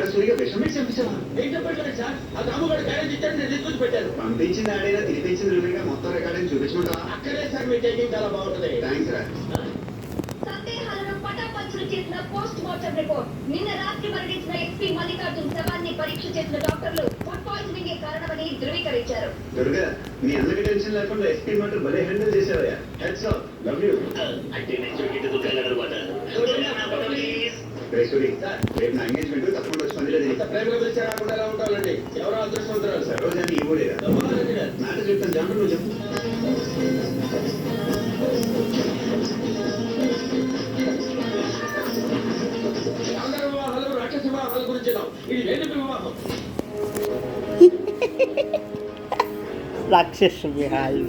అకాశుడిగా విషం పెట్టి చంపించావా? ఏం చెప్పట్లేదు సార్, ఆ రాముగారు గ్యారేజ్ ఇచ్చాడు, నేను తీసుకొచ్చి పెట్టాను. పంపించింది ఆడైనా తినిపించింది నువ్వేగా, మొత్తం రికార్డింగ్ చూపించుకుంటావా? అక్కడే సార్ మీ టేకింగ్ చాలా బాగుంటుంది. థ్యాంక్స్ రా. సందేహాలను పటాపంచలు చేసిన పోస్ట్ మార్టం రిపోర్ట్. నిన్న రాత్రి మరణించిన ఎస్పీ మల్లికార్జున్ శవాన్ని పరీక్ష చేసిన డాక్టర్లు ఫుడ్ పాయిజనింగ్ కారణమని ధృవీకరించారు. దుర్గా, నీ అందరికి టెన్షన్ లేకుండా ఎస్పీ మాటర్ భలే హ్యాండిల్ చేసావయ్యా. Hats off, love you. అంటే నేను దుకాణాలన్నమాట. రేపు నా ఎంగేజ్మెంట్ తప్పకుండా వచ్చి పని లేదు. ప్రేమగా పిలిచి రాకుండా ఎలా ఉంటానండి, ఎవరో అదృష్టవంతురాలు సార్. రోజాన్ని ఈ ఊరేగా మాట చెప్తాను, జాంబు నువ్వు చెప్పు. అందరి వివాహాలు రాక్షస వివాహాల గురించి ఇది వేదిక వివాహం. రాక్షస వివాహాలు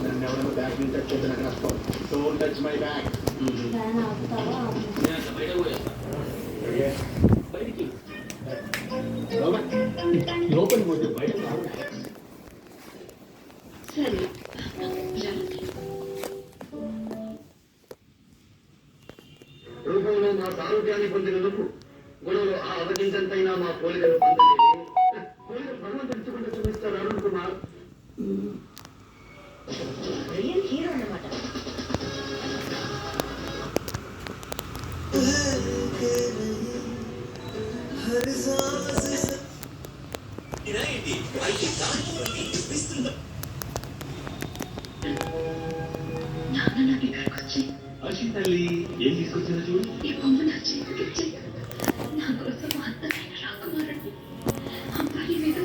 నన్ను ఎవరైనా బ్యాగ్ నుంచి టచ్ చేస్తే నాకు నష్టం. Don't touch my bag. లోపలి పోతే బయట రూపంలో మా సారూప్యాన్ని పొందినందుకు గొడవలు ఆ అవగించంతైనా మా పోలికలు భగవంతుడు చూపిస్తారు అరుణ్ కుమార్. రియల్ హీరో అన్నమాట. అశ్వి తల్లి ఏం తీసుకొచ్చిందో చూడు. ఈ బొమ్మ నా చేతికిచ్చి నా కోసం అందమైన రాకుమారుడు అమ్మాయి మీద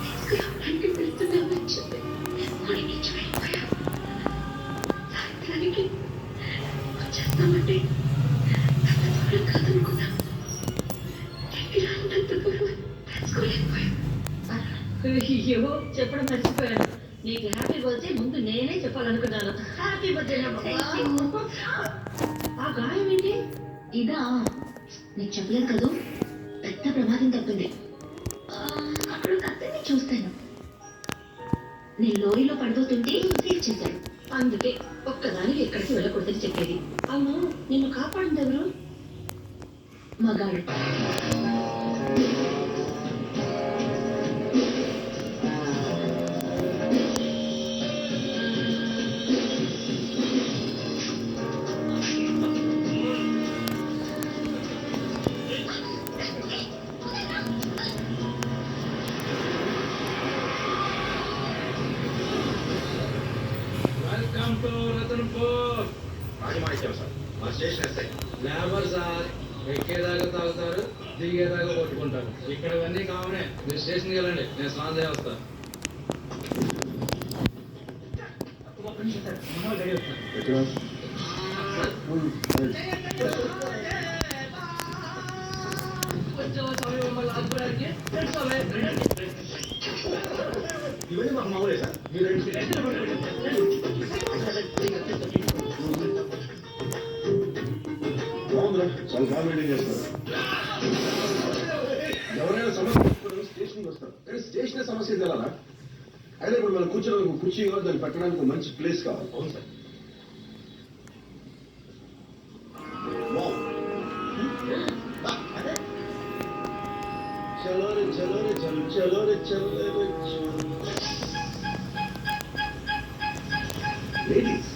తీసుకురావడానికి వెళ్తున్నామని చెప్పి ముడిగించి వెళ్ళిపోయా. సాయంత్రానికి వచ్చేస్తామంటే అంత దూరం కాదనుకున్నా. దగ్గర అంత దూరం తెలుసుకోలేకపోయా. అయ్యో, చెప్పడం మర్చిపోయాను. నీకు హ్యాపీ బర్త్డే ముందు నేనే చెప్పాలనుకున్నాను. Happy birthday. ఆ గాయం ఏంటి? ఇదా, నీకు చెప్పలేదు కదూ, పెద్ద ప్రమాదం తప్పింది. అప్పుడు అతన్ని చూస్తాను. నేను లోరీలో పడిపోతుంటే సేవ్ చేశాడు. అందుకే ఒక్కదానికి ఎక్కడికి వెళ్ళకూడదని చెప్పేది. అవును, నిన్ను కాపాడింది ఎవరు? మగాడు. Welcome to Ratanpur. Rajamanikyam sir, మా స్టేషన్ ఎస్ఐ. లేబర్ సార్, ఎక్కేదాకా తాగుతారు, దిగేదాకా కొట్టుకుంటారు. ఇక్కడ ఇవన్నీ కామనే. మీరు స్టేషన్కి వెళ్ళండి, నేను స్నానం చేస్తా. ఇవన్నీ మాకు మామూలే సార్. బాగుందిరా, చాలా బాగా మెయింటైన్ చేస్తారు. ఎవరైనా సమస్య స్టేషన్కి వస్తారు, కానీ స్టేషన్ సమస్య తెలాలా? అయితే ఇప్పుడు మనం కూర్చోడానికి కుర్చీ కావాలి, దాన్ని పెట్టడానికి మంచి ప్లేస్ కావాలి. అవును సార్. చలో రే చలో రే చల్ చలో రే చల్. లేడీస్